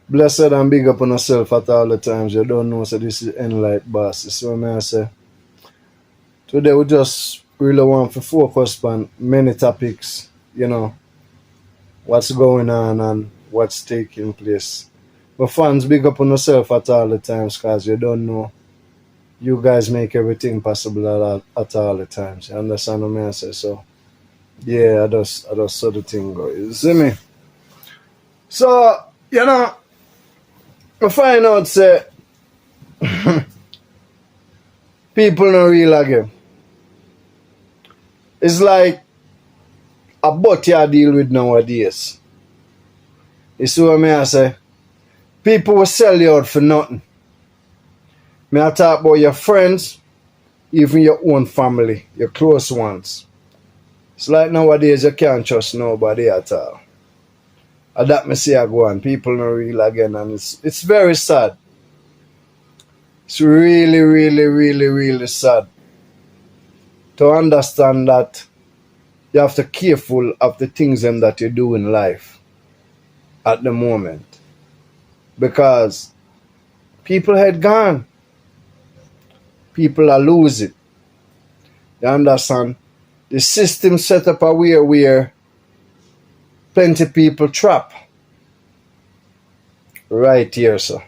Blessed and big up on yourself at all the times. You don't know, so this is Enlight Boss. So may I say, today we just really want to focus on many topics, what's going on and what's taking place. But fans, big up on yourself at all the times, because you don't know. You guys make everything possible at all the times. You understand what I say? So, yeah, I just saw the thing go. You see me? So, I find out, say, people not real again. It's like a butt you deal with nowadays. You see what I say? People will sell you out for nothing. Me I talk about your friends, even your own family, your close ones. It's like nowadays you can't trust nobody at all. And that me say I go on. People not real again, and it's very sad. It's really, really, really, really sad to understand that you have to be careful of the things that you do in life at the moment. Because people had gone. People are losing. You understand? The system set up a way where plenty people trap. Right here, sir.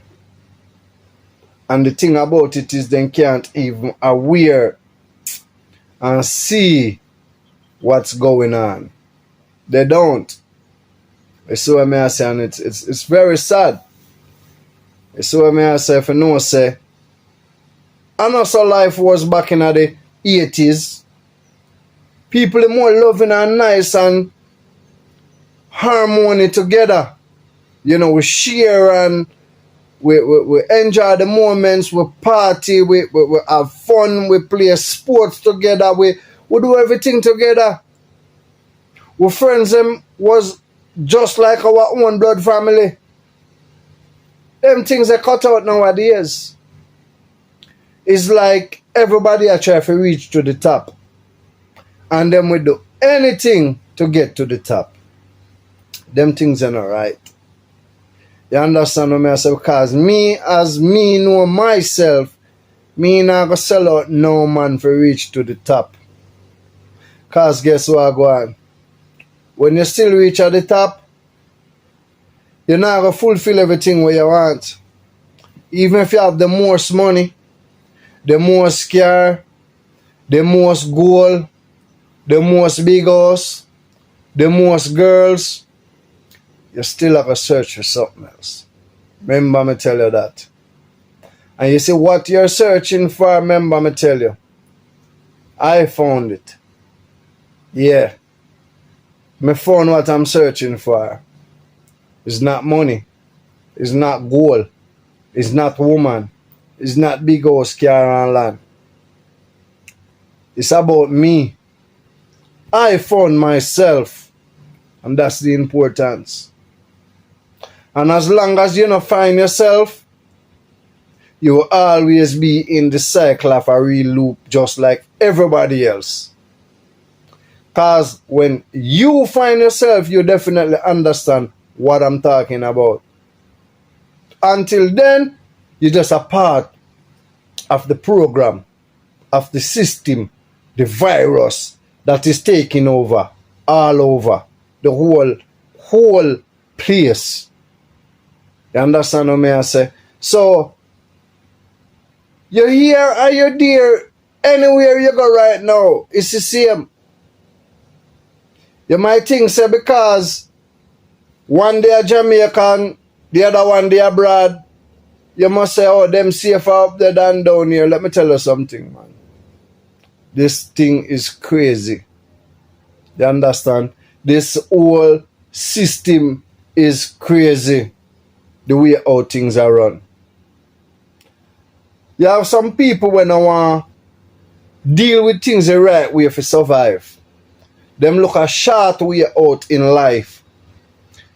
And the thing about it is they can't even aware and see what's going on. They don't. So what I say, and it's very sad. So what I say, if you know, say, I know so life was back in the 80s. People are more loving and nice and harmony together. We share and we enjoy the moments, we party, we have fun, we play sports together, we do everything together. We friends them was just like our own blood family. Them things are cut out nowadays. It's like everybody are trying to reach to the top. And then we do anything to get to the top. Them things are not right. You understand what I say? Because me, as me know myself, me not gonna sell out no man for reach to the top. Because guess what go on? When you still reach at the top, you're not gonna fulfill everything what you want. Even if you have the most money, the most car, the most gold, the most big house, the most girls, you still have to search for something else. Remember me tell you that. And you see what you're searching for, remember me tell you. I found it. Yeah. Me found what I'm searching for. It's not money. It's not gold. It's not woman. It's not big house, car and land. It's about me. I found myself. And that's the importance. And as long as you don't find yourself, you will always be in the cycle of a real loop just like everybody else. Because when you find yourself, you definitely understand what I'm talking about. Until then, you're just a part of the program, of the system, the virus that is taking over all over the whole place. You understand what I say? So, you're here or you're there, anywhere you go right now, it's the same. You might think, say, because one day a Jamaican, the other one day abroad, you must say, oh, them safer up there than down here. Let me tell you something, man. This thing is crazy. You understand? This whole system is crazy. The way how things are run. You have some people when they want to deal with things the right way to survive. Them look a short way out in life.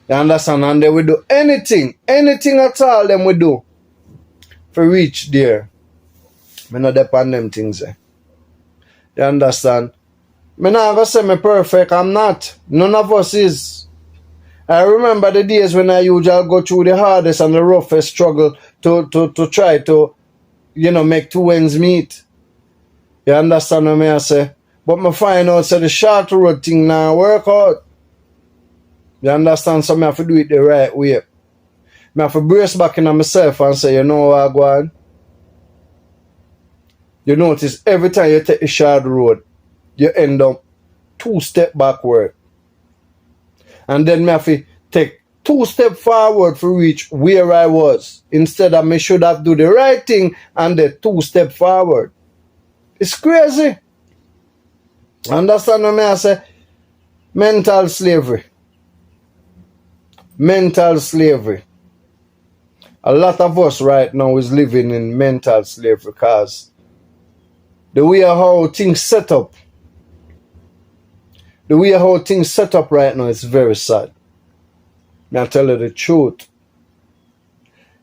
You understand? And they will do anything at all them will do for reach there. I not depend them things. You understand? I'm not going to say I'm perfect. I'm not. None of us is. I remember the days when I usually go through the hardest and the roughest struggle to try to, make two ends meet. You understand what I say? But I find out the short road thing now work out. You understand? So I have to do it the right way. I have to brace back in myself and say, you know what, go on. You notice every time you take the short road, you end up 2 steps backward. And then I have to take 2 steps forward to reach where I was. Instead of me should have do the right thing and then 2 steps forward. It's crazy. Understand what I say? Mental slavery. Mental slavery. A lot of us right now is living in mental slavery because the way how things set up, right now is very sad. I tell you the truth.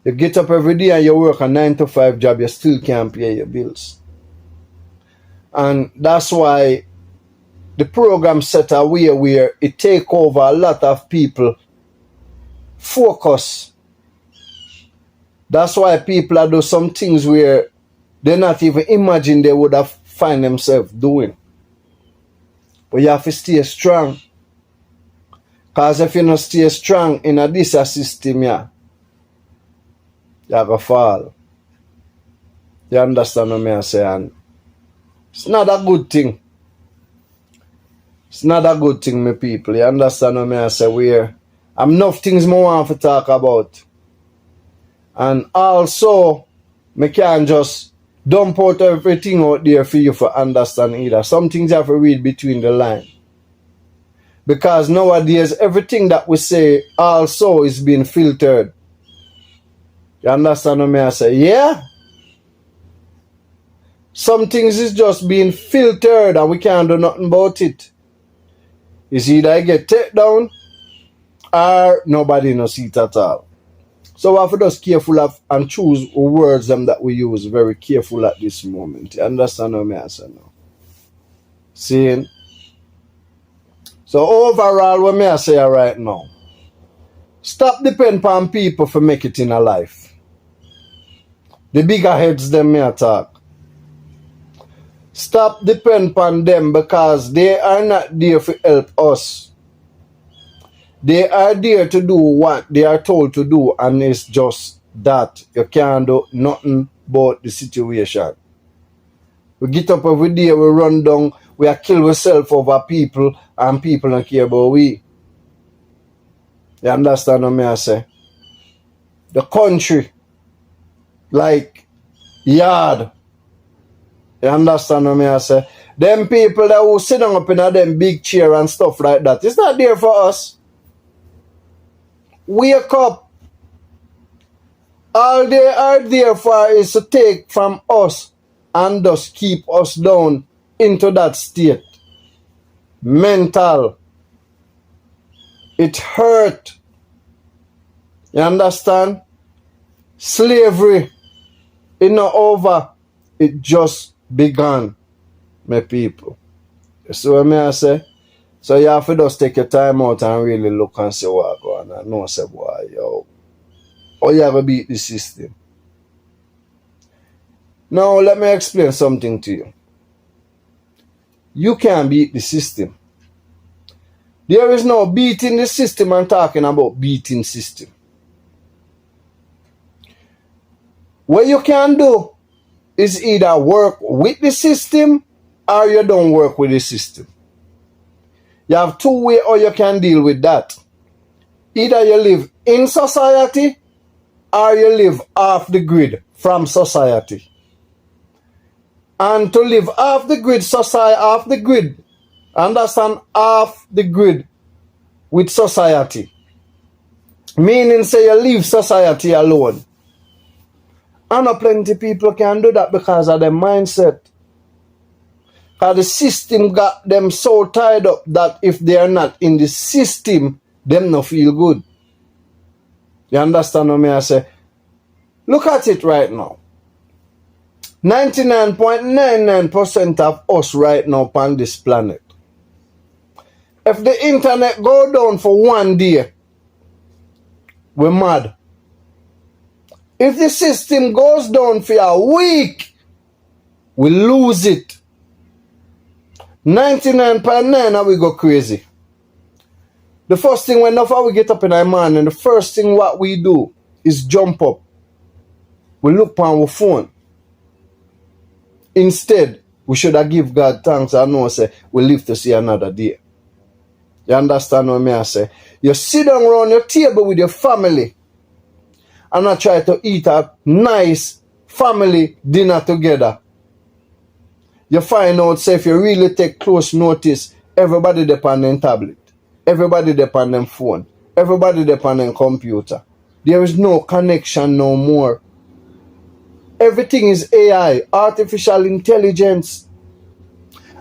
You get up every day and you work a 9 to 5 job, you still can't pay your bills. And that's why the program set a way where it take over a lot of people focus. That's why people do some things where they not even imagine they would have find themselves doing. But you have to stay strong. Because if you not stay strong in this system, you have to fall. You understand what I say? And it's not a good thing. It's not a good thing, my people. You understand what I say? Where I'm enough things more want to talk about. And also, I can't just dump out everything out there for you to understand either. Some things you have to read between the lines. Because nowadays, everything that we say also is being filtered. You understand what I say? Yeah. Some things is just being filtered and we can't do nothing about it. It's either I get taken down or nobody knows it at all. So we have to just careful of and choose words them that we use very careful at this moment. You understand what I say now? Seeing? So overall, what I say right now, stop depending on people for make it in a life. The bigger heads them may talk. Stop depending on them because they are not there to help us. They are there to do what they are told to do, and it's just that. You can't do nothing about the situation. We get up every day, we run down, we are kill ourselves over people, and people don't care about we. You understand what I say? The country, like yard. You understand what I say? Them people that who sit down up in them big chair and stuff like that, it's not there for us. Wake up. All they are there for is to take from us and just keep us down into that state. Mental. It hurt. You understand? Slavery. It's not over. It just began, my people. You see what I say? So you have to just take your time out and really look and see what's going on. And know, say, boy, yo, how you have to beat the system. Now, let me explain something to you. You can't beat the system. There is no beating the system and talking about beating system. What you can do is either work with the system or you don't work with the system. You have two ways how you can deal with that. Either you live in society or you live off the grid from society. And to live off the grid, understand, off the grid with society. Meaning say you leave society alone. And plenty people can do that because of their mindset. Because the system got them so tied up that if they are not in the system, them no feel good. You understand what I say? Look at it right now. 99.99% of us right now on this planet. If the internet go down for one day, we're mad. If the system goes down for a week, we lose it. 99.9 and we go crazy. The first thing whenever we get up in our morning, the first thing what we do is jump up. We look on our phone. Instead, we should have give God thanks and know say we live to see another day. You understand what I say? You sit down around your table with your family and I try to eat a nice family dinner together. You find out, say, if you really take close notice, everybody depend on tablet, everybody depend on phone, everybody depend on computer. There is no connection no more. Everything is AI, artificial intelligence.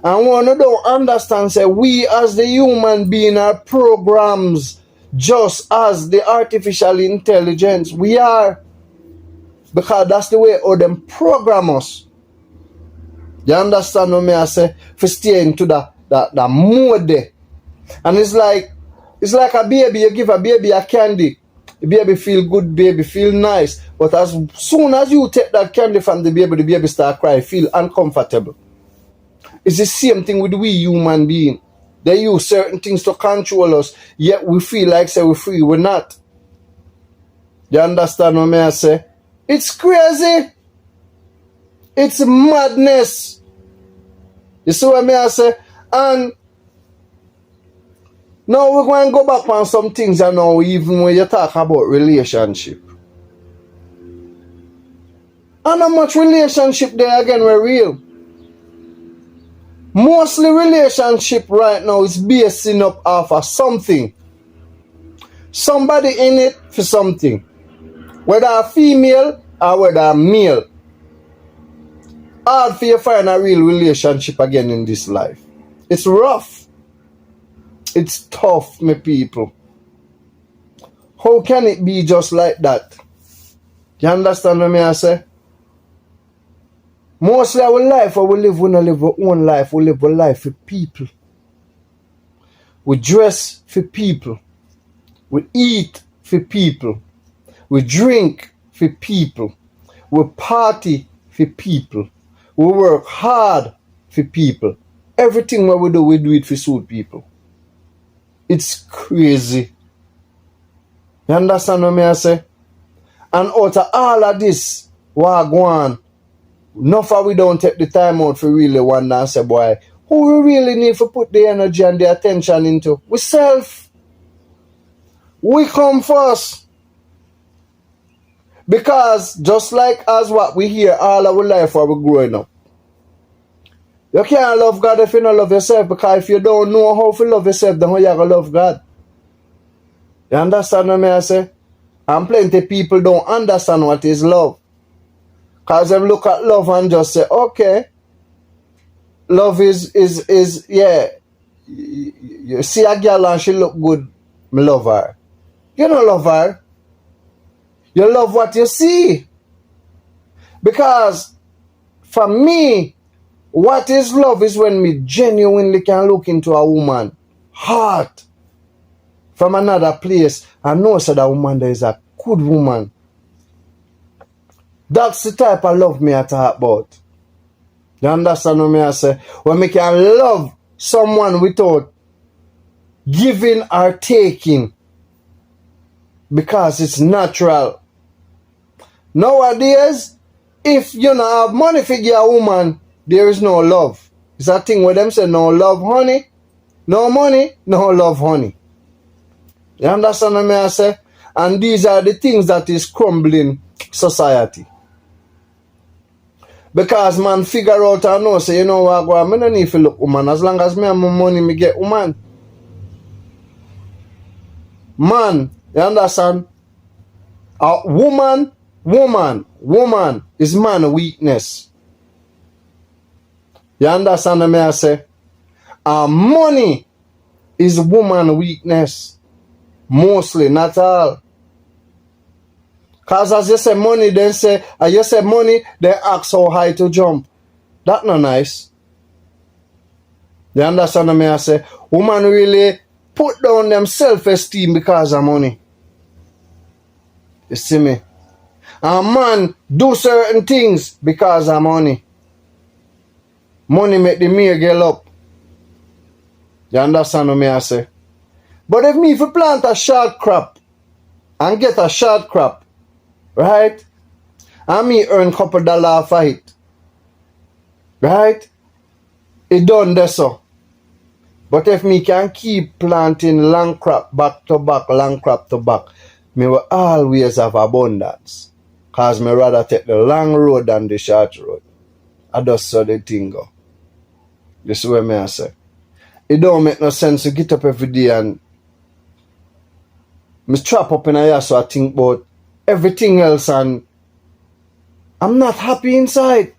And one who don't understand, say, we as the human being are programs just as the artificial intelligence. We are. Because that's the way how them program us. You understand what I say? For stay into that mode there. And it's like a baby, you give a baby a candy. The baby feel good, baby feel nice. But as soon as you take that candy from the baby start cry, feel uncomfortable. It's the same thing with we human being. They use certain things to control us, yet we feel like say we're free. We're not. You understand what I say? It's crazy. It's madness. You see what I say? And now we're going to go back on some things, you know, even when you talk about relationship. And how much relationship there again were real? Mostly relationship right now is basing up off of something. Somebody in it for something. Whether a female or whether a male. Hard for you to find a real relationship again in this life. It's rough. It's tough, my people. How can it be just like that? You understand what I say? Mostly our life, we don't live our own life. We live our life for people. We dress for people. We eat for people. We drink for people. We party for people. We work hard for people. Everything what we do it for suit people. It's crazy. You understand what I say? And out of all of this, what go on, enough of we don't take the time out for really wonder and say, boy, who we really need to put the energy and the attention into? We self. We come first. Because just like as what we hear all our life while we're growing up, you can't love God if you don't love yourself, because if you don't know how to love yourself, then how you going to love God? You understand what I say? And plenty of people don't understand what is love. Because they look at love and just say, okay, love is yeah, you see a girl and she look good, me love her. You don't love her. You love what you see. Because for me, what is love is when me genuinely can look into a woman heart from another place and know that woman there is a good woman. That's the type of love me I talk about. You understand what I say? When me can love someone without giving or taking, because it's natural. Nowadays, if you don't have money for give a woman, there is no love. It's a thing where them say no love honey, no money, no love honey. You understand what I say? And these are the things that is crumbling society. Because man figure out and know, say, you know what, I don't need to look woman. As long as me have my money, me get woman. Man, you understand? A woman is man weakness. You understand what I say? Money is woman weakness. Mostly, not all. Because as you say money, then say, as you say money, they ask how high to jump. That not nice. You understand what I say? Woman really put down them self-esteem because of money. You see me? A man do certain things because of money. Money make the meal get up. You understand what I say? But if me if you plant a short crop and get a short crop, right? And me earn couple dollars for it. Right? It done there so. But if me can keep planting long crop back to back, long crop to back, me will always have abundance. Cause me rather take the long road than the short road. I just saw the thing go. This is what I say. It don't make no sense to get up every day and me strap up in a year so I think about everything else and I'm not happy inside.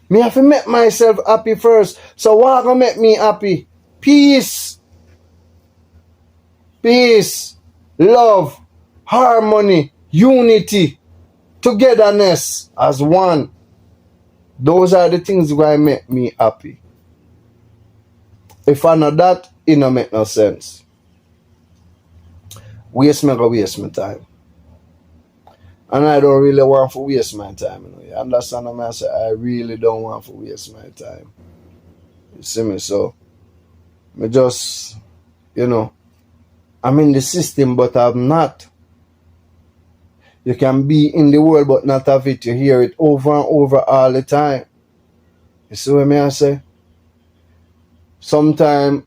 Me have to make myself happy first. So what gonna make me happy? Peace. Peace. Love. Harmony. Unity. Togetherness as one. Those are the things that make me happy. If I know that, it don't make no sense. Waste my time. And I don't really want to waste my time. You know? You understand what I say? I really don't want to waste my time. You see me? So, me just, I'm in the system, but I'm not. You can be in the world, but not have it. You hear it over and over all the time. You see what I say? Sometimes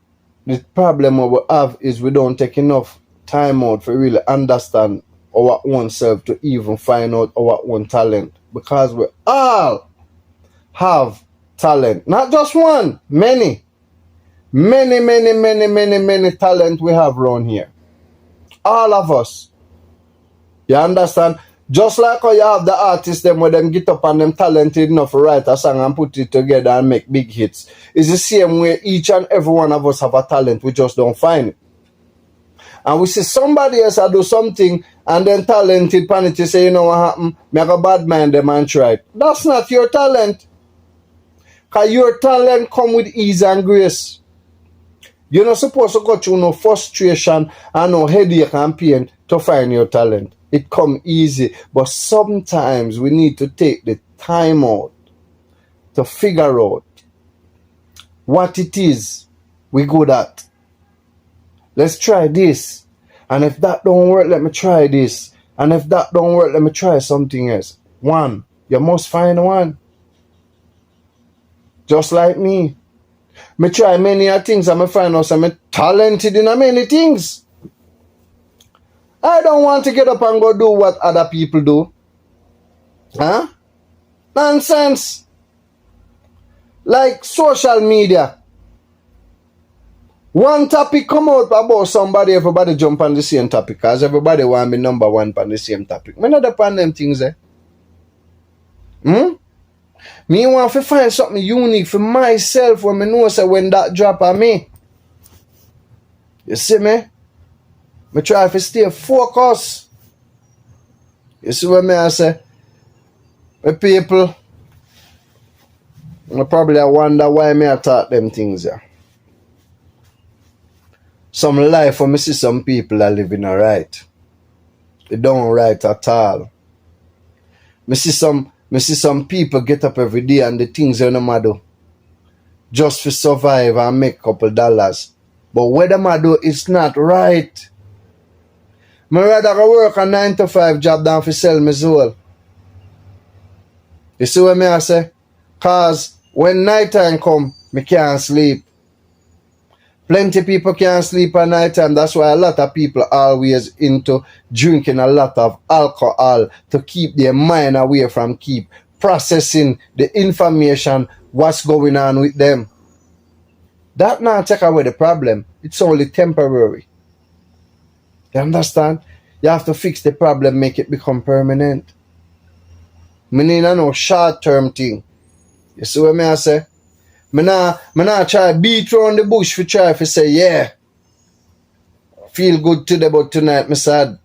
the problem we have is we don't take enough time out to really understand our own self to even find out our own talent. Because we all have talent. Not just one, many. Many talent we have around here. All of us. You understand? Just like how you have the artists them where them get up and them talented enough to write a song and put it together and make big hits. It's the same way each and every one of us have a talent. We just don't find it. And we see somebody else do something and then talented panic to say, you know what happened? Make a bad mind them and try it. That's not your talent. Because your talent come with ease and grace. You're not supposed to go through no frustration and no headache and pain to find your talent. It come easy. But sometimes we need to take the time out to figure out what it is we good at. Let's try this. And if that don't work, let me try this. And if that don't work, let me try something else. One. You must find one. Just like me. Me try many things and I find out I'm talented in many things. I don't want to get up and go do what other people do. Huh? Nonsense. Like social media. One topic come out about somebody, everybody jump on the same topic because everybody want to be number one on the same topic. Me not upon them things eh. Me want to find something unique for myself when me know say when that drop on me. You see me? Me try to stay focused. You see what I say? My people, I probably wonder why me I taught them things here. Some life when me see some people are living alright. They don't right at all. Me see some people get up every day and the things they don't do just to survive and make a couple dollars. But what them do is not right. Me rather go work a 9 to 5 job than to sell my soul. You see what I say? Cause when night time come, me can't sleep. Plenty people can't sleep at night time. That's why a lot of people always into drinking a lot of alcohol to keep their mind away from keep processing the information, what's going on with them. That not take away the problem. It's only temporary. You understand? You have to fix the problem, make it become permanent. Me need no short-term thing. You see what I say? Me nah try beat around the bush for try to say, yeah, feel good today, but tonight me sad.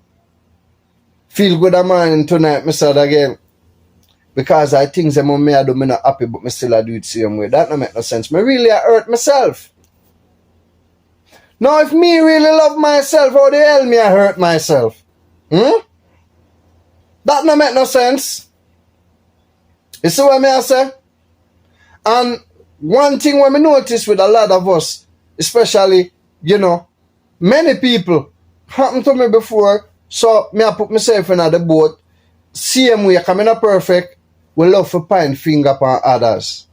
Feel good a morning, tonight me sad again. Because I think them when me I do me not happy, but me still I do it same way. That don't make no sense. Me really I hurt myself. Now if me really love myself, how the hell me I hurt myself? That no make no sense. You see what I say? And one thing when I notice with a lot of us, especially, many people happened to me before, so I put myself in the boat. Same way, coming up perfect, we love to point finger upon others.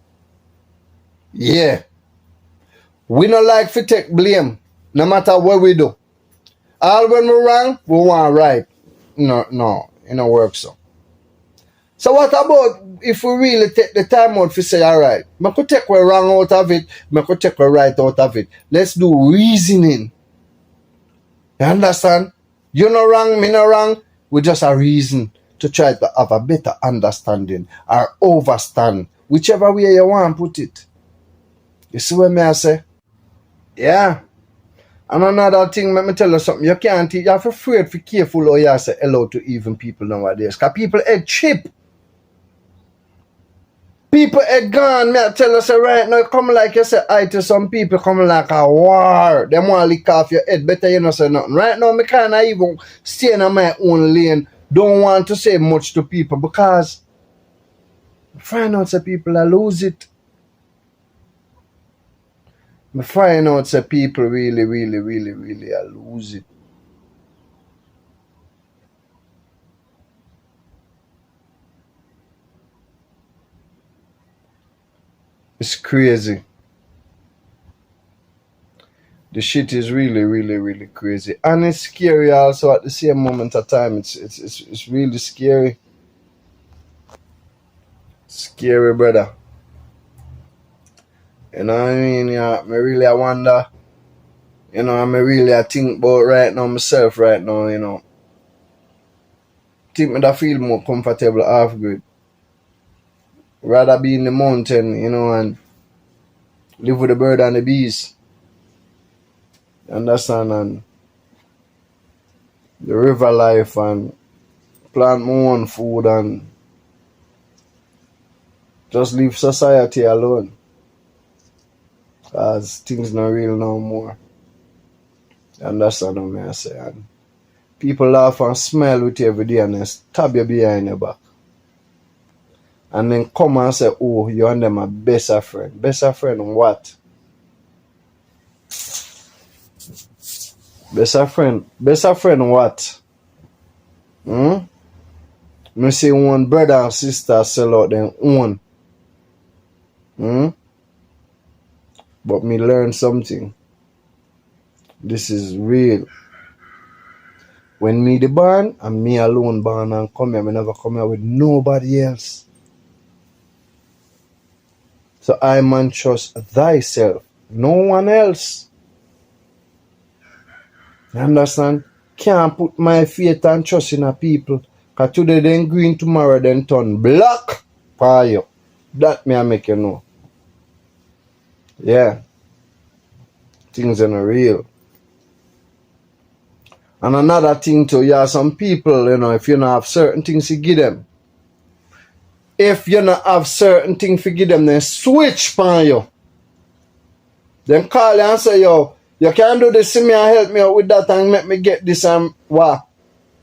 Yeah. We don't like to take blame, no matter what we do. All when we're wrong, we want right. No, it don't work so. So what about if we really take the time out to say, all right, I could take what wrong out of it, I could take what right out of it. Let's do reasoning. You understand? You're not wrong, me not wrong. We just a reason to try to have a better understanding or overstand, whichever way you want to put it. You see what I say? Yeah. And another thing, let me tell you something. You can't, you have to afraid to be careful how you say hello to even people nowadays. Because people head cheap. People head gone. Me I tell you, say right now, come like you say hi to some people, come like a war. They want to lick off your head. Better you not say nothing. Right now, me can't even stay in my own lane. Don't want to say much to people because I find out that people are lose it. I find out that people really are lose it. It's crazy. The shit is really crazy. And it's scary also at the same moment of time. It's really scary. Scary, brother. You know what I mean? Yeah, I wonder. I think about right now myself right now, think I feel more comfortable off grid. Rather be in the mountain, and live with the bird and the bees. You understand? And the river life and plant my own food and just leave society alone. Cause things not real no more. You understand what I say? And people laugh and smile with you every day and then stab you behind your back. And then come and say, oh, you and them are best of friend. Best of friend what? Best of friend what? Me say one brother and sister sell out them own. But me learn something. This is real. When me the born, and me alone born and come here, me never come here with nobody else. So I man trust thyself, no one else. You understand? Can't put my faith and trust in a people. Cause today then green, tomorrow then turn black for you. That me I make you know. Yeah. Things are not real. And another thing too, some people, if you don't have certain things to give them. If you don't have certain things to give them, then switch on you. Then call you and say, yo, you can't do this to me and help me out with that and make me get this and what.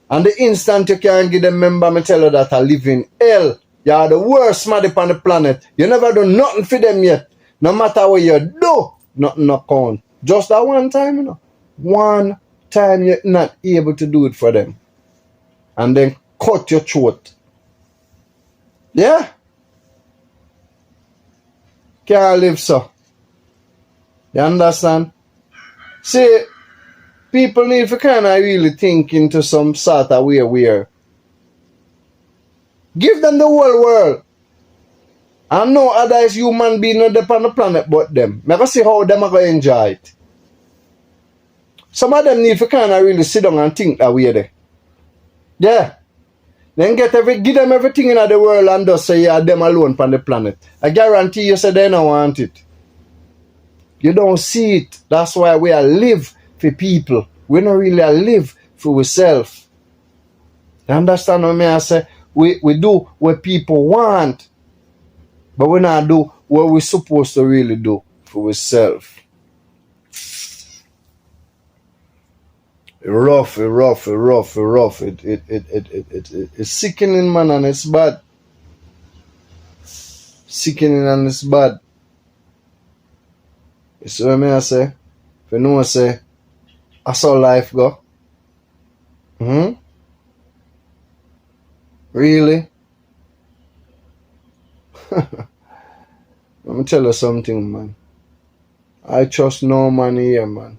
And the instant you can't give them, remember me tell you that I live in hell. You are the worst man on the planet. You never do nothing for them yet. No matter what you do, nothing no count. Just that one time, One time you're not able to do it for them. And then cut your throat. Yeah? Can't live so. You understand? See, people need to kind of really think into some sort of way where give them the whole world. And no other human being on the planet but them. I can see how them are going to enjoy it. Some of them need to kind of really sit down and think that way there. Yeah. Then give them everything in the world and just say yeah, them alone on the planet. I guarantee you say they don't want it. You don't see it. That's why we are live for people. We don't really live for ourselves. You understand what I say? We do what people want. But we not do what we're supposed to really do for ourselves. Rough. It's sickening, man, and it's bad. Sickening and it's bad. You see what I say? If you know, say, that's how life go. Really? Let me tell you something, man. I trust no man here, man.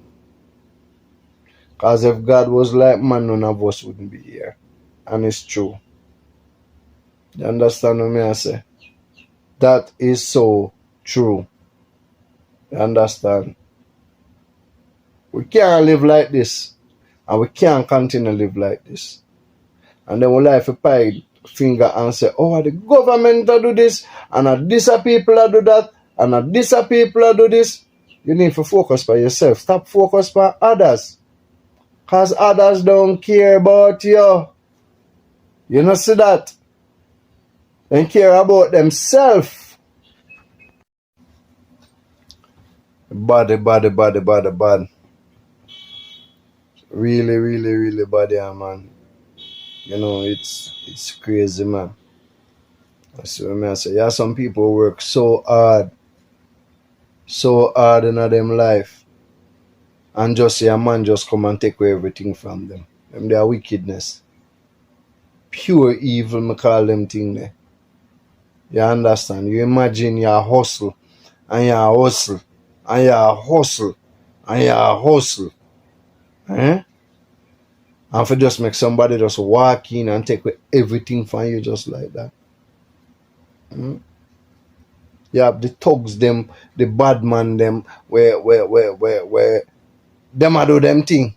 Because if God was like man, none of us wouldn't be here. And it's true. You understand what I say? That is so true. You understand? We can't live like this. And we can't continue to live like this. And then we like to point finger and say, oh, the government do this, and this people do that, and this people do this. You need to focus on yourself. Stop focus on others. Because others don't care about you. You know, see that? They care about themselves. Bad. Really bad, yeah, man. You know, it's crazy, man. That's what I say. Yeah, some people work so hard in them life, and just see a man just come and take away everything from them. They are wickedness. Pure evil, me call them thing there. You understand? You imagine you hustle, and you hustle, and you hustle, and you hustle. And for just make somebody just walk in and take away everything from you just like that. You have the thugs them, the bad man them, where them a do them thing.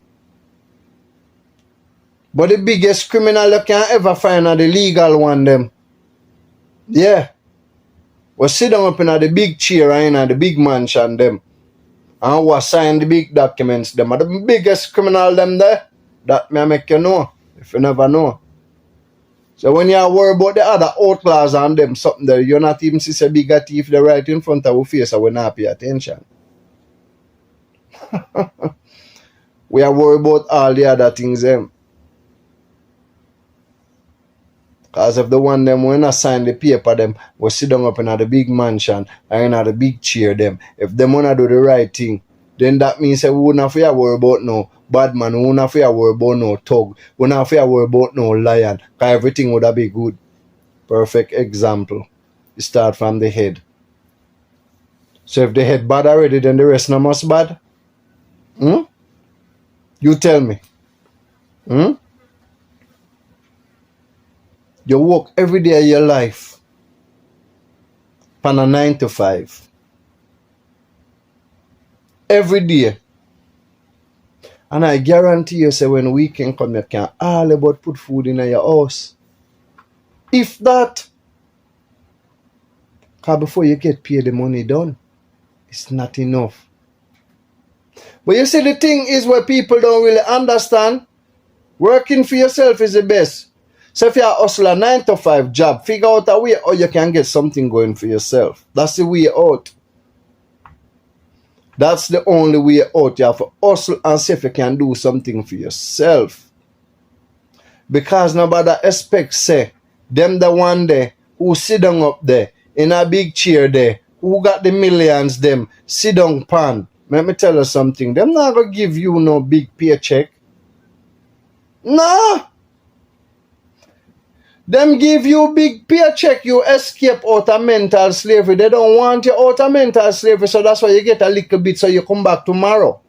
But the biggest criminal you can ever find are the legal one them. Yeah. We sit down up in the big chair and in the big mansion them. And we sign the big documents them. Are the biggest criminal them there. That may make you know. If you never know. So when you worry about the other outlaws and them something there, you're not even see a bigger thief there right in front of our face, so we not pay attention. We are worried about all the other things them. Because if the one them when I sign the paper them, we sit down up in the big mansion and in the big chair them. If them wanna do the right thing, then that means that we wouldn't have to worry about no bad man, we wouldn't have to worry about no thug, we wouldn't have to worry about no lion, because everything would have been good. Perfect example. You start from the head. So if the head bad already, then the rest not must bad? You tell me. You work every day of your life from a 9 to 5. Every day. And I guarantee you, say when weekend come, you can all about put food in your house. If that, because before you get paid, the money done, it's not enough. But you see, the thing is where people don't really understand, working for yourself is the best. So if you hustle a 9 to 5 job, figure out a way how you can get something going for yourself. That's the way out. That's the only way out. You have to hustle and see if you can do something for yourself. Because nobody expects, say, them the one there who sit down up there in a big chair there, who got the millions them, sit down pan. Let me tell you something. Them not going to give you no big paycheck. Nah. Them give you big paycheck, you escape out of mental slavery. They don't want you out of mental slavery, so that's why you get a little bit so you come back tomorrow.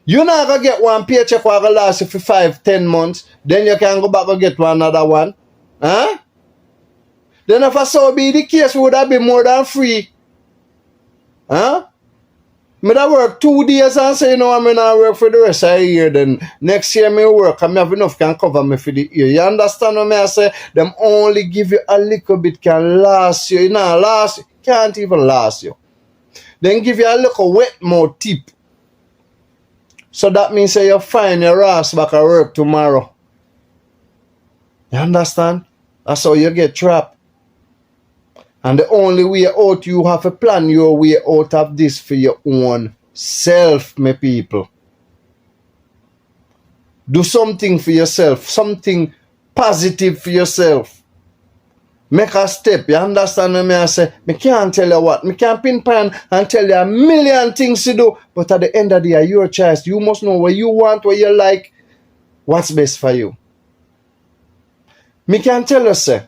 You're not going to get one paycheck that will last you for 5-10 months. Then you can go back and get another one. Huh? Then if I so be the case, would that be more than free? Huh? Me da work 2 days and say, you know, I'm not work for the rest of the year. Then next year me work and me have enough can cover me for the year. You understand what I say? Them only give you a little bit can last you. You know, last can't even last you. Then give you a little wet more tip. So that means say you find your ass back at work tomorrow. You understand? That's how you get trapped. And the only way out, you have to plan your way out of this for your own self, my people. Do something for yourself, something positive for yourself. Make a step. You understand what I say? I can't tell you what. I can't pinpoint and tell you a million things to do. But at the end of the day, your choice. You must know what you want, what you like, what's best for you. Me can tell you, say,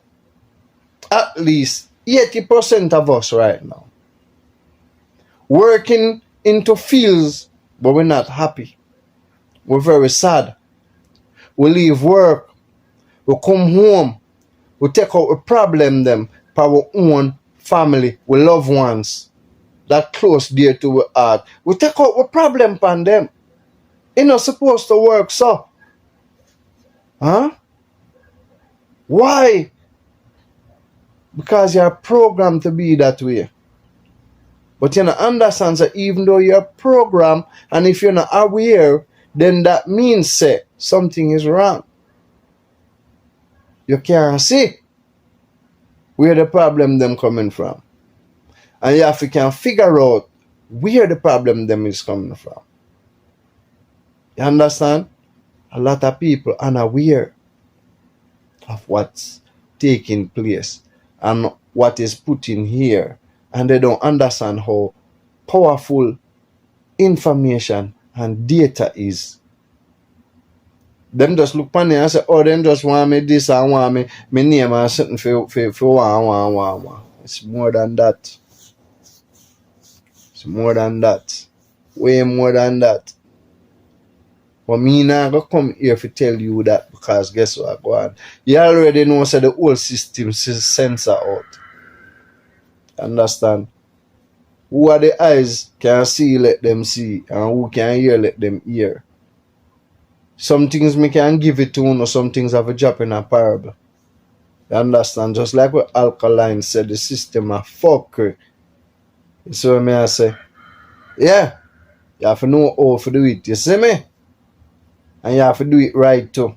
at least 80% of us right now working into fields, but we're not happy. We're very sad. We leave work. We come home. We take out a problem them for our own family, we loved ones that close dear to our heart. We take out a problem from them. It's not supposed to work so. Huh? Why? Because you're programmed to be that way. But you don't understand that even though you're programmed, and if you're not aware, then that means say something is wrong. You can't see where the problem them coming from. And you have to can figure out where the problem them is coming from. You understand? A lot of people are unaware of what's taking place and what is put in here. And they don't understand how powerful information and data is. Them just look on and say, oh, them just want me this and want me name and something for one. It's more than that. It's more than that. Way more than that. But me not gonna come here to tell you that, because guess what, go on. You already know so the whole system is censor out. Understand? Who are the eyes can see, let them see, and who can hear, let them hear. Some things me can give it to you, some things have a drop in a parable. You understand? Just like what Alkaline said, the system of fuckery. So me I say, yeah, you have to know how to do it. You see me? And you have to do it right too.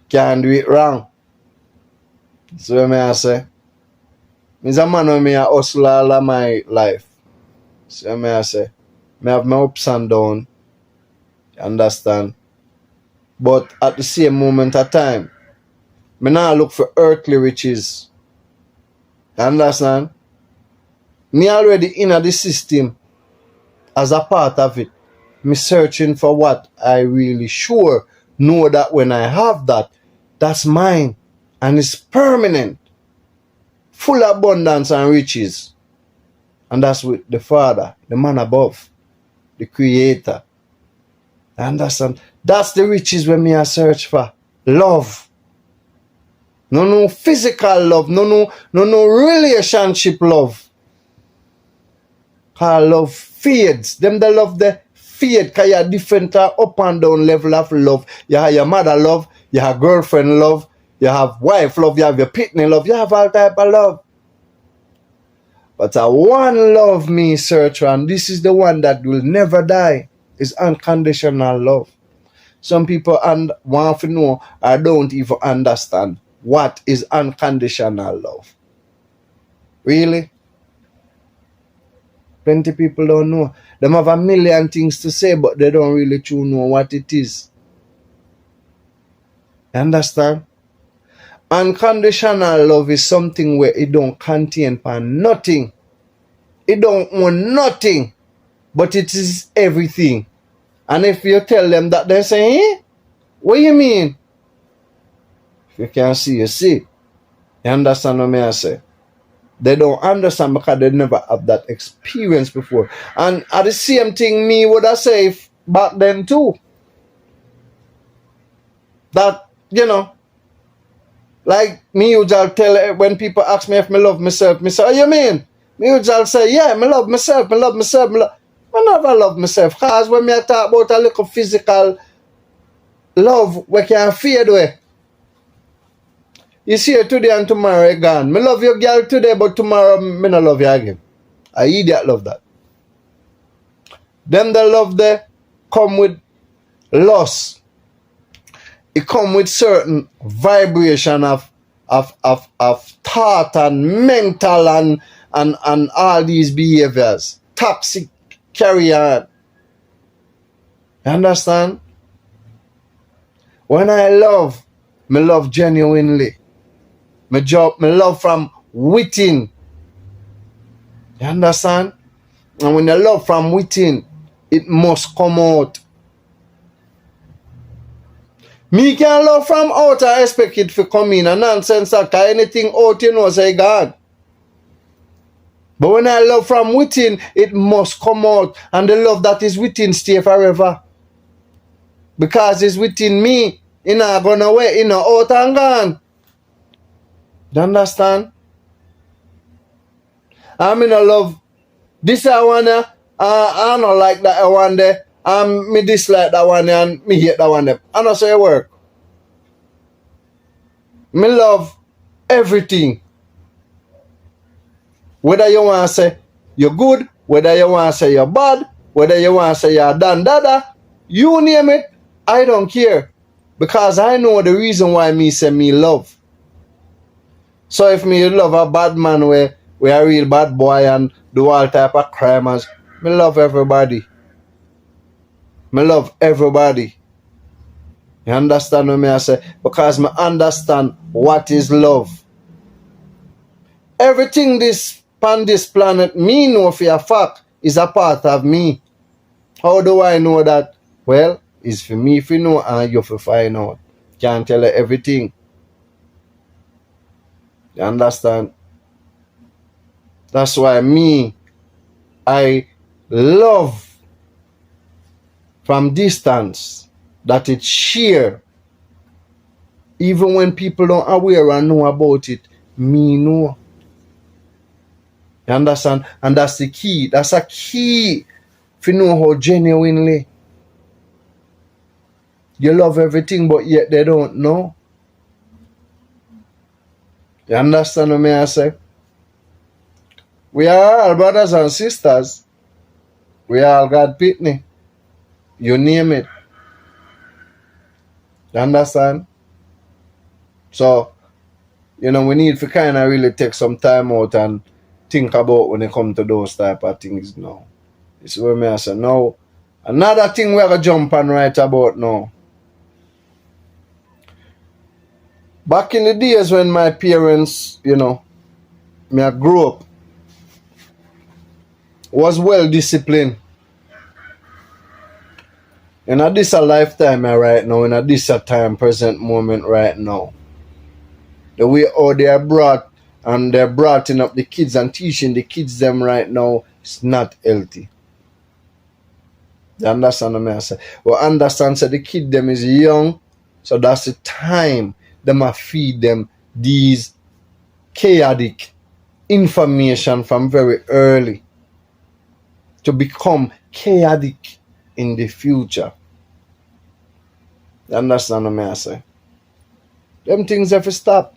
Can't do it wrong. So me I say, me's a man who me a hustle all of my life. So me I say, me have my ups and downs. You understand? But at the same moment of time, me not look for earthly riches. You understand? Me already in the system as a part of it. Me searching for what I really sure know that when I have that, that's mine. And it's permanent. Full abundance and riches. And that's with the Father, the man above, the Creator. You understand? That's the riches when me I search for. Love. No physical love. No relationship love. Cause love fades. Them the love the fade. Cause you have different up and down level of love. You have your mother love. You have girlfriend love. You have wife love. You have your pitney love. You have all type of love. But one love me search for, and this is the one that will never die, is unconditional love. Some people want to know or don't even understand what is unconditional love. Really? Plenty people don't know. They have a million things to say, but they don't really truly know what it is. Understand? Unconditional love is something where it don't contain nothing. It don't own nothing, but it is everything. And if you tell them that, they say, eh? What do you mean? If you can't see, you see. You understand what I say? They don't understand because they never have that experience before. And at the same thing, me would have said back then too. That, you know, like me usually tell, when people ask me if I love myself, I say, what you mean? Me usually say, yeah, I love myself, I never love myself. Because when I talk about a little physical love, we can fade away. You see her today and tomorrow you gone. I love your girl today, but tomorrow I don't love you again. I idiot love that. Them the love they come with loss. It come with certain vibration of thought and mental and all these behaviors. Toxic carry on. You understand? When me love genuinely. Me love from within. You understand? And when you love from within, it must come out. Me can love from out, I expect it to come in. And nonsense that anything out, you know, say God. But when I love from within, it must come out. And the love that is within stay forever. Because it's within me. It not gone away, it not out and gone. You understand? I mean, I love this I wanna, I don't like that I want there. Me dislike that one and me hate that one there. I know say it work. Me love everything. Whether you want to say you're good, whether you want to say you're bad, whether you want to say you're done dada, you name it, I don't care. Because I know the reason why me say me love. So if me love a bad man where a real bad boy and do all type of crimes, me love everybody. Me love everybody. You understand what me I say? Because me understand what is love. Everything this on this planet me know for a fact is a part of me. How do I know that? Well, it's for me if you know and you for find out. Can't tell you everything. You understand? That's why I love from distance that it's sheer. Even when people don't aware and know about it, me know. You understand? And that's the key. That's a key if you know how genuinely you love everything, but yet they don't know. You understand what I say? We are all brothers and sisters. We all got pitney. You name it. You understand? So, you know, we need to kind of really take some time out and think about when it comes to those type of things now. This is what I say now. Another thing we have to jump on right about now. Back in the days when my parents, you know, me I grew up, was well disciplined. And at this a lifetime right now, and at this a time, present moment right now. The way how they are brought and they're broughting up the kids and teaching the kids them right now is not healthy. You understand what I say? Well, understand that the kid them is young, so that's the time them a feed them these chaotic information from very early to become chaotic in the future. You understand what I say? Them things have to stop.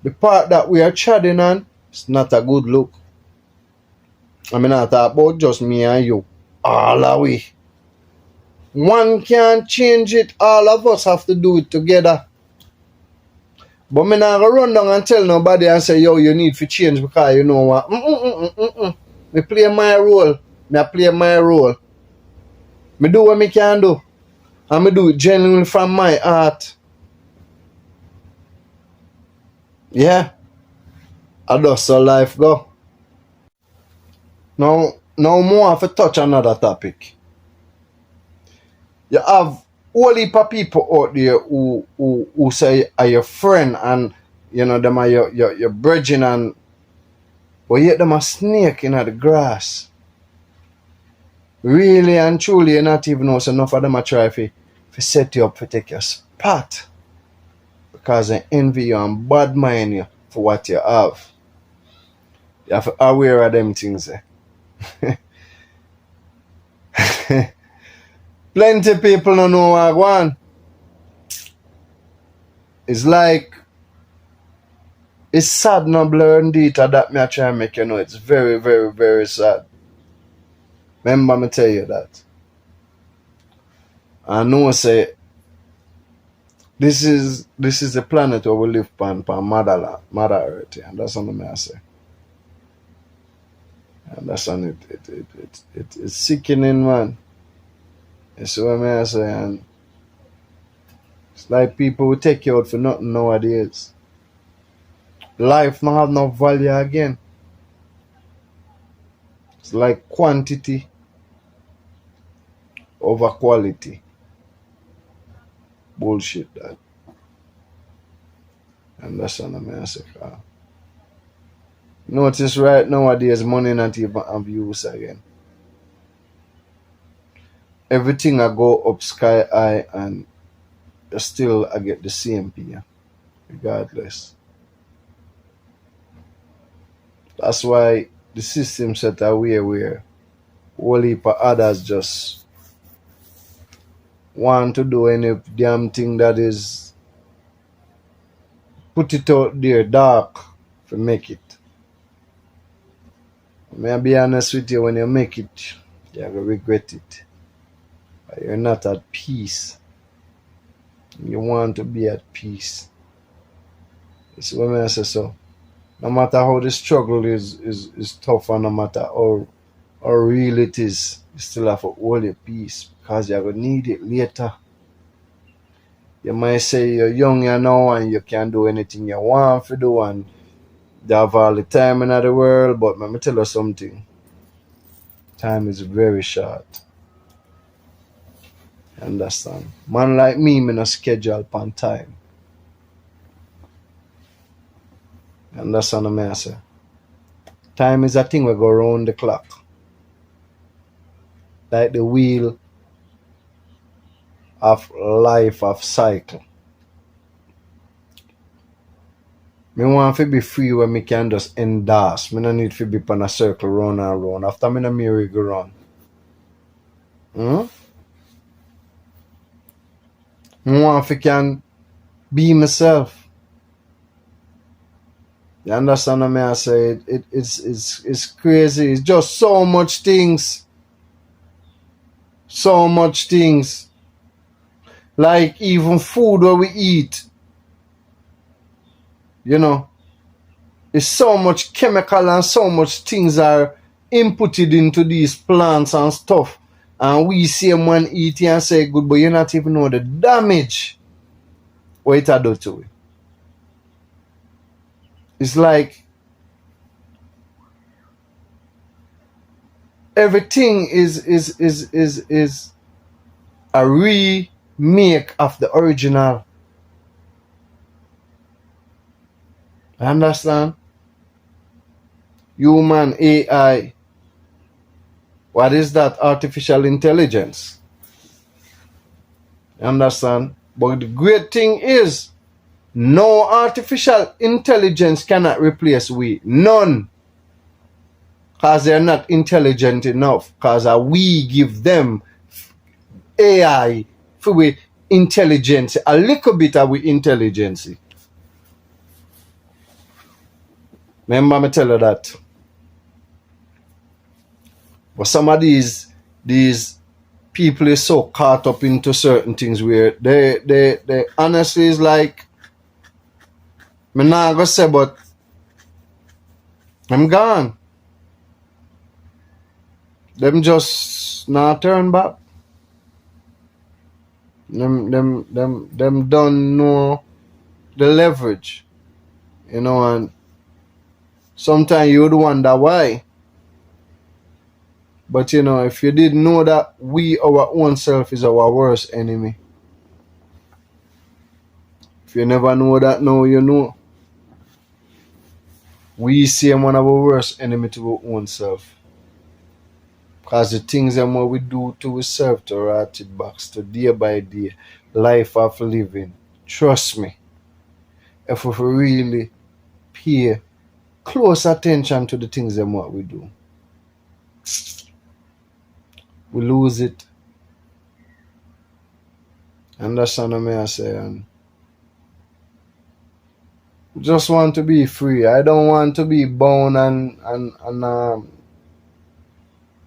The part that we are treading on is not a good look. I mean, not talk about just me and you. All the way. One can't change it. All of us have to do it together. But me not gonna run down and tell nobody and say, yo, you need to change because you know what? Me play my role. Me play my role. Me do what me can do. And me do it genuinely from my heart. Yeah. I just saw life go. Now more have to touch another topic. You have all heap of people out there who say are your friend and you know them are your brethren and but yet them a snake in the grass. Really and truly you not even know so enough of them a try to set you up to take your spot. Because they envy you and bad mind you for what you have. You have to be aware of them things. Plenty people don't know what I want. It's like it's sad no blur data that me I try and make you know. It's very, very, very sad. Remember me tell you that. I know say this is the planet where we live on Mother Earth, and that's what I say. And that's on it's sickening, man. You see what I say? And It's like people will take you out for nothing nowadays. Life not have no value again. It's like quantity over quality. Bullshit that. And that's what I say. Notice right nowadays money not even have use again. Everything I go up sky high and still I get the same pay. Regardless. That's why the system set away where whole heap of others just want to do any damn thing that is put it out there dark to make it. May I be honest with you, when you make it, you're going to regret it. But you're not at peace. You want to be at peace. You see what I say so? No matter how the struggle is tough and no matter how real it is, you still have to hold your peace because you're going to need it later. You might say you're young you know and you can do anything you want to do and you have all the time in the world, but let me tell you something. Time is very short. Understand? Man like me no schedule upon time. Understand what I say? Time is a thing we go round the clock. Like the wheel of life of cycle. Me want to be free where me can just endorse. Me no need to be on a circle round and round. After me no merry-go-round. Me want to can be myself. You understand what I say? It's crazy. It's just so much things. So much things. Like even food where we eat. You know. It's so much chemical and so much things are inputted into these plants and stuff. And we see them when eat and say good, but you not even know the damage what it do to it. It's like everything is a remake of the original. Understand? Human AI. What is that? Artificial intelligence. Understand? But the great thing is, no artificial intelligence cannot replace we. None. Because they're not intelligent enough. Because we give them AI for we intelligence. A little bit of we intelligence. Remember me tell you that. But some of these people is so caught up into certain things where they honestly is like, me not gonna say, but I'm gone. Them just not turn back. Them don't know the leverage. You know, and sometimes you would wonder why. But you know, if you didn't know that we, our own self, is our worst enemy. If you never know that now, you know. We see one of our worst enemy to our own self. Because the things that we do to ourselves to rat it back to day by day, life of living. Trust me. If we really pay close attention to the things that we do, we lose it. Understand what I say? And just want to be free. I don't want to be bound and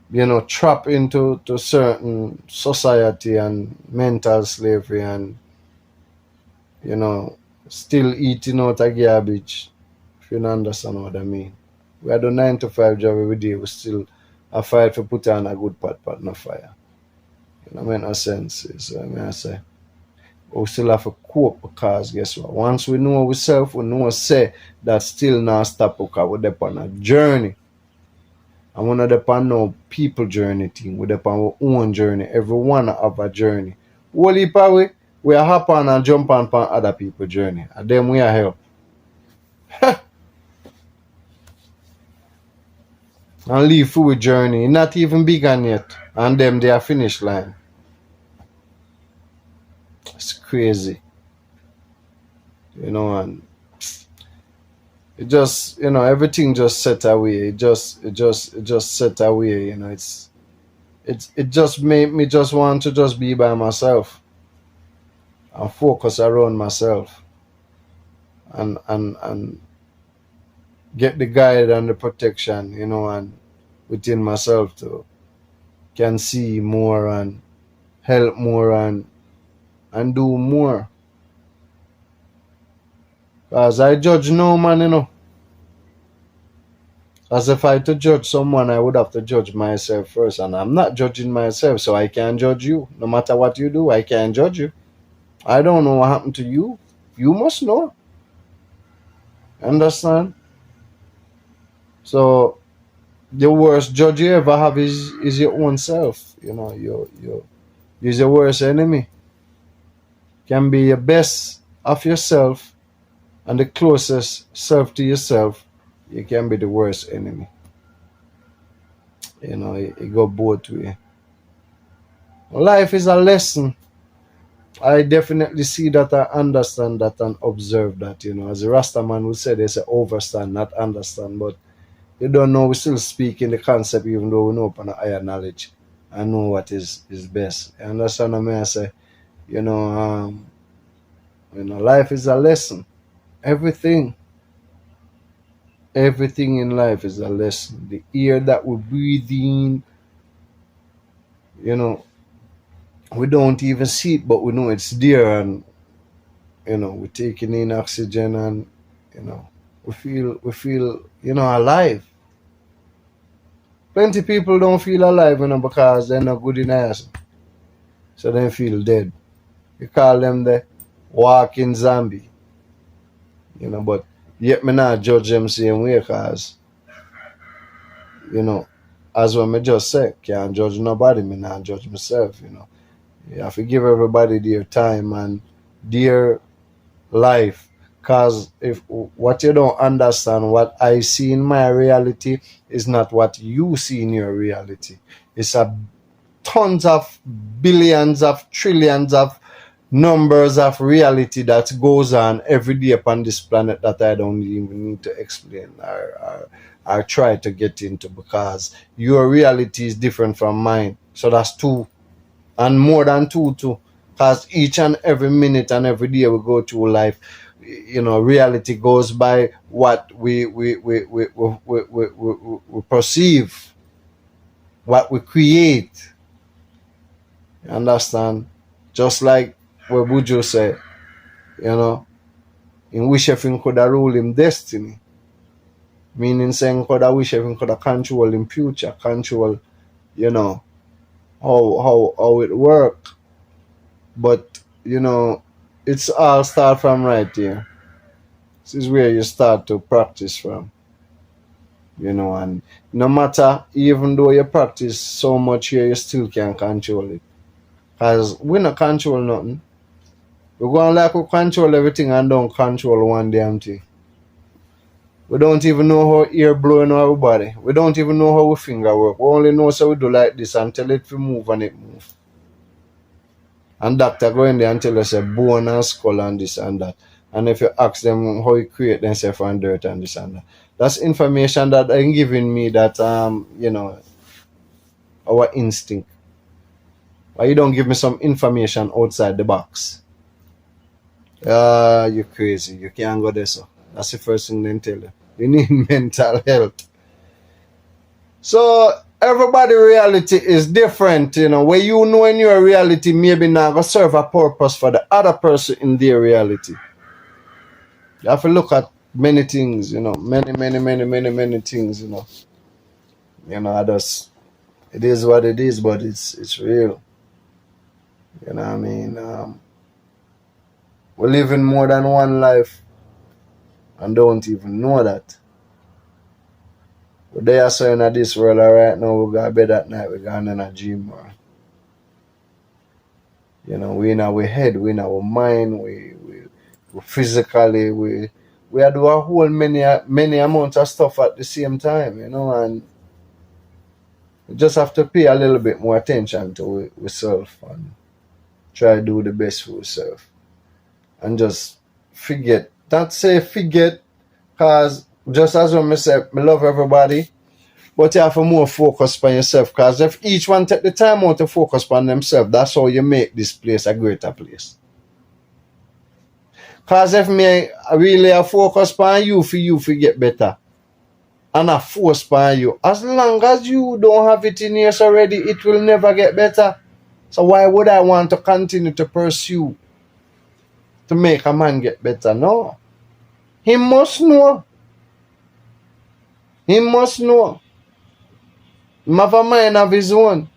you know, trapped into certain society and mental slavery and, you know, still eating out of garbage. If you don't understand what I mean. We had a 9 to 5 job every day. We still a fight for put on a good pot no fire. You know, make no sense. So I say. But we still have to cope because guess what? Once we know ourselves, we know say that still not stop because we're on a journey. And we're not upon no people journey thing. We're upon our own journey. Everyone have a journey. Whole heap of we are hop on and jump on other people's journey. And then we are help. And leave through a journey. Not even begun yet. And them they are finish line. It's crazy. You know, and it just, you know, everything just set away. It just set away, you know. It just made me just want to just be by myself and focus around myself and get the guide and the protection, you know, and within myself to can see more and help more and do more. Cause I judge no man, you know. As if I to judge someone, I would have to judge myself first, and I'm not judging myself, so I can't judge you. No matter what you do, I can't judge you. I don't know what happened to you. You must know. Understand? So the worst judge you ever have is your own self. You know, you're your worst enemy. Can be your best of yourself and the closest self to yourself. You can be the worst enemy. You know, it go both ways. Life is a lesson. I definitely see that, I understand that, and observe that. You know, as a Rasta man would say, they say overstand, not understand. But you don't know, we still speak in the concept, even though we know upon a higher knowledge and know what is best. You understand what I mean? I say, you know, life is a lesson. Everything in life is a lesson. The air that we breathe in, you know, we don't even see it, but we know it's there, and you know, we're taking in oxygen, and you know, we feel, you know, alive. Plenty people don't feel alive, you know, because they're not good in us. So they feel dead. You call them the walking zombie. You know, but yet me not judge them same way, cause you know, as what me just said, can't judge nobody, me not judge myself, you know. You have to give everybody their time and their life. Cause if what you don't understand, what I see in my reality is not what you see in your reality. It's a tons of billions of trillions of numbers of reality that goes on every day upon this planet that I don't even need to explain or try to get into, because your reality is different from mine. So that's two, and more than two too, because each and every minute and every day we go through life, you know, reality goes by what we perceive, what we create. You understand? Just like what Buju said, you know, in wish if him could have rule him destiny. Meaning saying could have wish if him could have control him future, control, you know, how it work. But, you know, it's all start from right here. This is where you start to practice from. You know, and no matter, even though you practice so much here, you still can't control it. Because we not control nothing. We're going like we control everything and don't control one damn thing. We don't even know how ear blowing our body. We don't even know how our finger work. We only know so we do like this and tell it to move and it move. And doctor go in there and tell us a bone and skull and this and that. And if you ask them how you create themselves from dirt and this and that. That's information that they're giving me that you know, our instinct. Why you don't give me some information outside the box? You're crazy. You can't go there, so. That's the first thing they tell you. You need mental health. So everybody reality is different, you know. Where you know in your reality maybe not gonna serve a purpose for the other person in their reality. You have to look at many things, you know, many things, you know. You know, it is what it is, but it's real. You know what I mean? We're living more than one life and don't even know that. But they are saying that this world right now, we go to bed at night, we going in a dream world. You know, we in our head, we in our mind, we physically, we are do a whole many amount of stuff at the same time, you know, and we just have to pay a little bit more attention to ourselves and try to do the best for ourselves. And just forget. Not say forget, because just as when I said, I love everybody, but you have to more focus on yourself, because if each one take the time out to focus on themselves, that's how you make this place a greater place. Because if me really focus on you for get better, and I force on you, as long as you don't have it in yours already, it will never get better. So why would I want to continue to pursue to make a man get better? No. He must know. He must know. He have a mind of his own.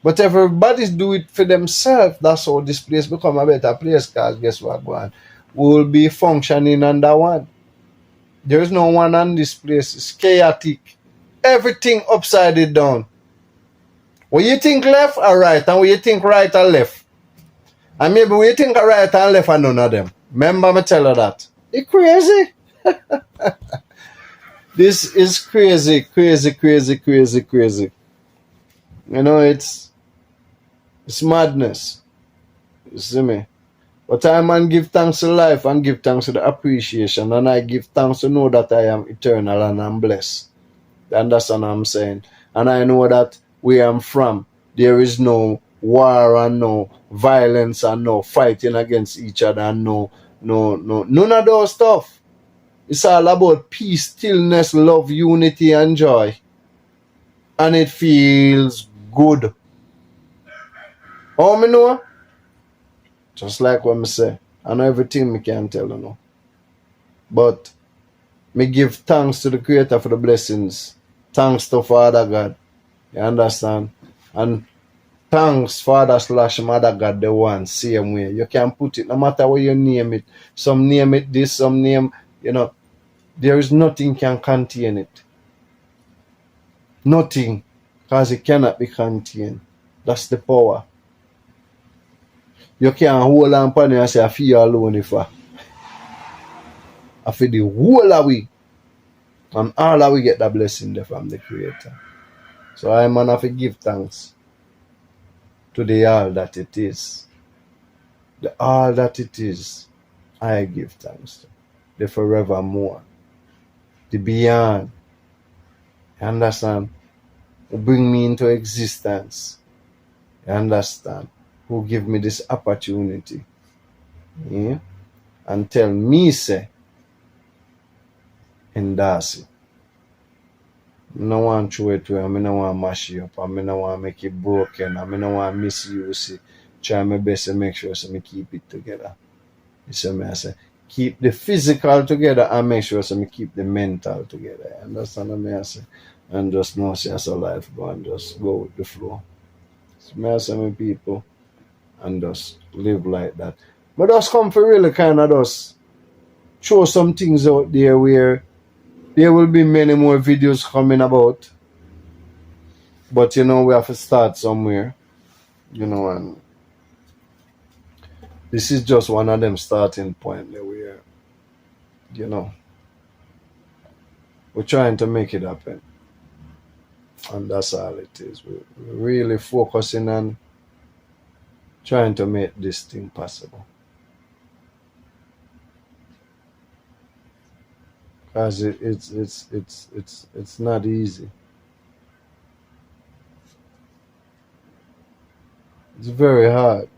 But everybody's do it for themselves. That's how this place become a better place, because guess what, man? We will be functioning under one. There is no one on this place. It's chaotic. Everything upside down. When you think left or right, and when you think right or left. And maybe when you think right and left, and none of them. Remember me tell you that. It's crazy. This is crazy. You know, it's madness. You see me? But I man give thanks to life and give thanks to the appreciation, and I give thanks to know that I am eternal and I'm blessed. And that's what I'm saying. And I know that where I'm from, there is no war and no violence and no fighting against each other and no none of those stuff. It's all about peace, stillness, love, unity, and joy. And it feels good. How me know? Just like what me say. I know everything me can tell you now. But me give thanks to the Creator for the blessings. Thanks to Father God. You understand? And thanks Father/Mother God, the one, same way. You can put it, no matter what you name it. Some name it this, some name, you know, there is nothing can contain it. Nothing. Because it cannot be contained. That's the power. You can't hold on upon it and say, I feel alone if I feel the whole of we. And all of we get that blessing there from the Creator. So I man have to give thanks to the all that it is. The all that it is, I give thanks to. The forevermore. The beyond. You understand? Who bring me into existence. You understand? Who give me this opportunity. Yeah? And tell me, say, endorse it. I don't want to throw it away, I don't want to mash it up, I don't want to make it broken, I don't want to misuse it. Try my best to make sure so I keep it together. You see me? I say, keep the physical together and make sure so I keep the mental together. You understand what I say? And just know, see, as a life go and just go with the flow. So I say, my people, and just live like that. But just come for really kind of just show some things out there where there will be many more videos coming about. But you know, we have to start somewhere. You know, and this is just one of them starting point where, you know, we're trying to make it happen. And that's all it is. We're really focusing on trying to make this thing possible. Because it's not easy. It's very hard.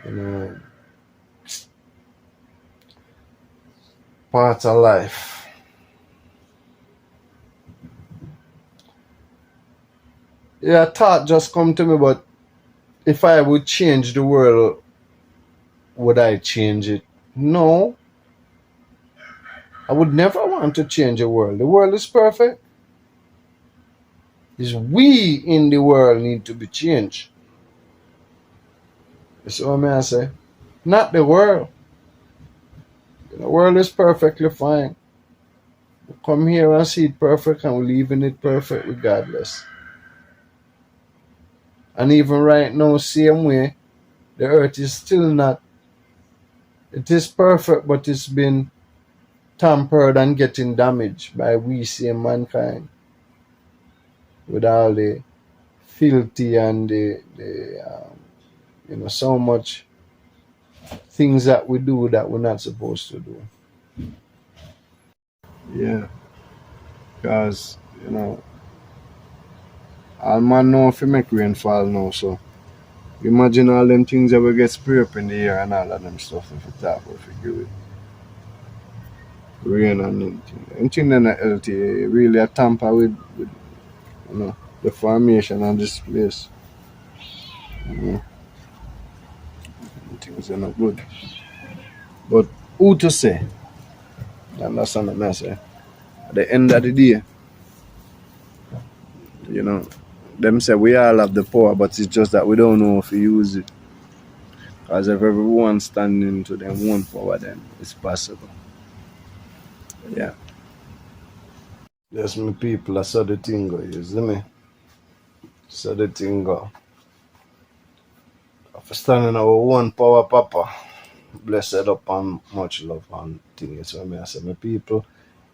You know, part of life. Yeah, thought just come to me, but if I would change the world, would I change it? No. I would never want to change the world. The world is perfect. It's we in the world need to be changed. You see what I say? Not the world. The world is perfectly fine. We come here and see it perfect and we leave in it perfect regardless. And even right now, same way, the earth is still not, it is perfect, but it's been tampered and getting damaged by we same mankind with all the filthy and so much things that we do that we're not supposed to do. Yeah, because, all man know if you make rainfall now, so imagine all them things that will get spray up in the air and all of them stuff if you talk about if you give it rain and anything. Anything that not healthy, really a tamper with the formation of this place. You know, things are not good. But who to say? And that's what I say. At the end of the day, them say we all have the power, but it's just that we don't know if we use it. Because if everyone standing to them one power, then it's possible. Yeah. Yes, my people, I saw the thing go, you see me? So the thing go. For standing our one power, Papa, blessed up and much love and things. So I say, my people,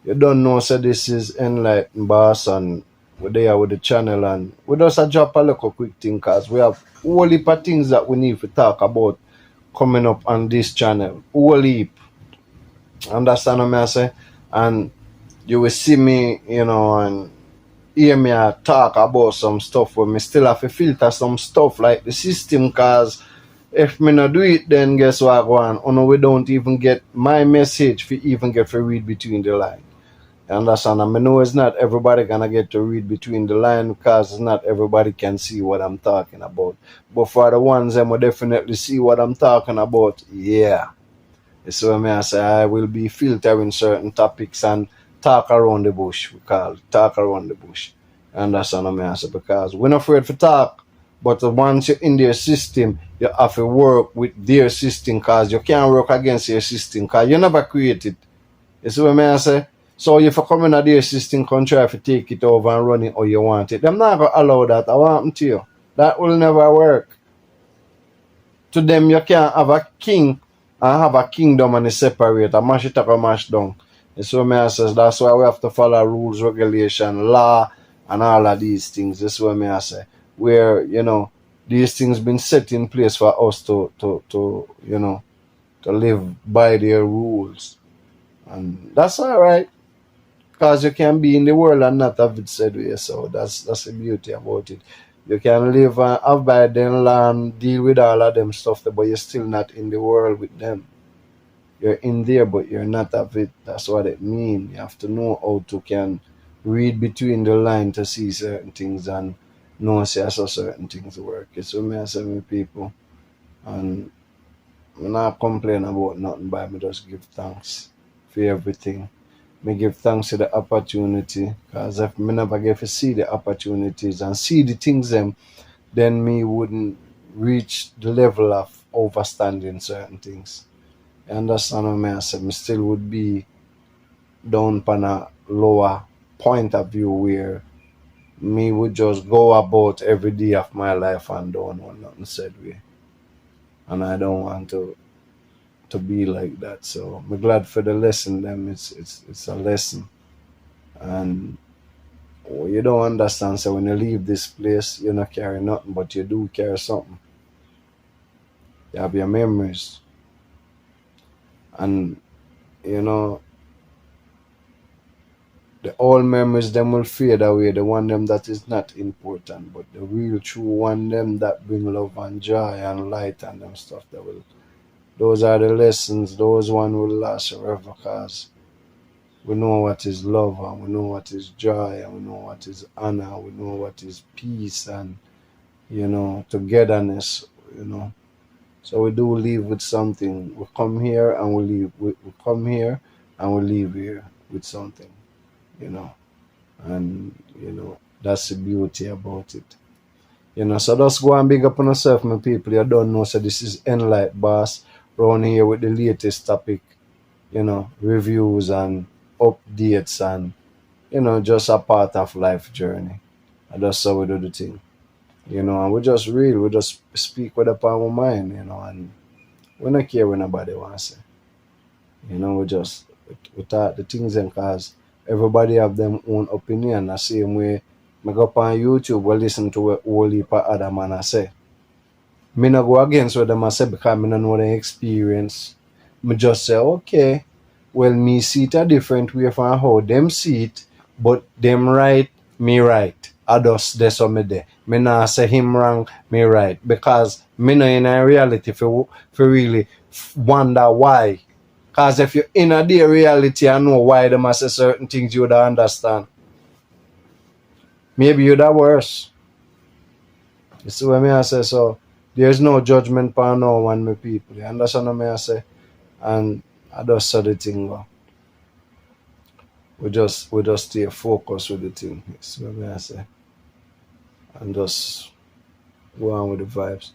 you don't know, so this is Enlighten Boss and we're there with the channel and we just drop a little quick thing because we have a whole heap of things that we need to talk about coming up on this channel. Whole heap. Understand what I say? And you will see me, and hear me talk about some stuff where me still have to filter some stuff like the system cause if me not do it then guess what go on? Oh no, we don't even get my message for even get to read between the line. You understand? I know it's not everybody gonna get to read between the line because not everybody can see what I'm talking about. But for the ones that will definitely see what I'm talking about, yeah. So I say I will be filtering certain topics and talk around the bush. We call it talk around the bush. And that's what I say because we're not afraid to talk. But once you're in their system, you have to work with their system because you can't work against your system because you never created. You see what I say? So if you come in at their system, can try to take it over and run it how you want it. Them not going to allow that. I want to you. That will never work. To them, you can't have a king and have a kingdom and it's separate. A mash it up and mash down. So me I says that's why we have to follow rules, regulation, law, and all of these things. This is what me I say. Where, these things been set in place for us to live by their rules. And that's alright. Because you can be in the world and not have it said way. So that's the beauty about it. You can live and abide in land, deal with all of them stuff, but you're still not in the world with them. You're in there, but you're not of it. That's what it means. You have to know how to can read between the line to see certain things and know say how certain things work. So me I say me people, and I'm not complain about nothing, but me just give thanks for everything. Me give thanks to the opportunity, because if me never get to see the opportunities and see the things them, then me wouldn't reach the level of understanding certain things. You understand what I say? Me still would be down on a lower point of view where me would just go about every day of my life and don't want nothing said way. And I don't want to be like that. So I'm glad for the lesson them. It's a lesson. And you don't understand. So when you leave this place, you not carry nothing, but you do carry something. You have your memories. And you know, the old memories them will fade away. The one them that is not important, but the real true one them that bring love and joy and light and them stuff that will. Those are the lessons. Those one will last forever, cause we know what is love and we know what is joy and we know what is honor. We know what is peace and togetherness. You know, so we do leave with something. We come here and we leave. We come here and we leave here with something. You know. And that's the beauty about it. You know, so just go and big up on yourself, my people. You don't know, so this is Enlight Boss around here with the latest topic, you know, reviews and updates and, you know, just a part of life journey. And that's how we do the thing. You know, and we just real, we just speak with up our mind, you know, and we don't care what nobody wants to say. You know, we talk the things and cause everybody have them own opinion. The same way I go up on YouTube, we listen to what whole heap of other man I say. Me not go against what them I say because me not know the experience. Me just say, okay, well me see it a different way from how them see it, but them right, me right. I just that's what me there. Me not say him wrong, me right. Because me know in a reality for really wonder why. Cause if you're in a day reality and know why them I say certain things you would understand. Maybe you'd have worse. You see what I say? So there's no judgment for no one, my people. You understand what I say? And I just saw the thing go. We just stay focused with the thing. You see what I say? And just go on with the vibes.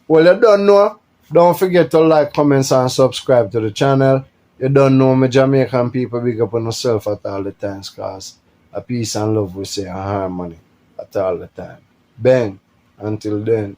Well, you don't know. Don't forget to like, comments, and subscribe to the channel. You don't know me Jamaican people big up on yourself at all the times, cause a peace and love we say and harmony at all the time. Bang. Until then.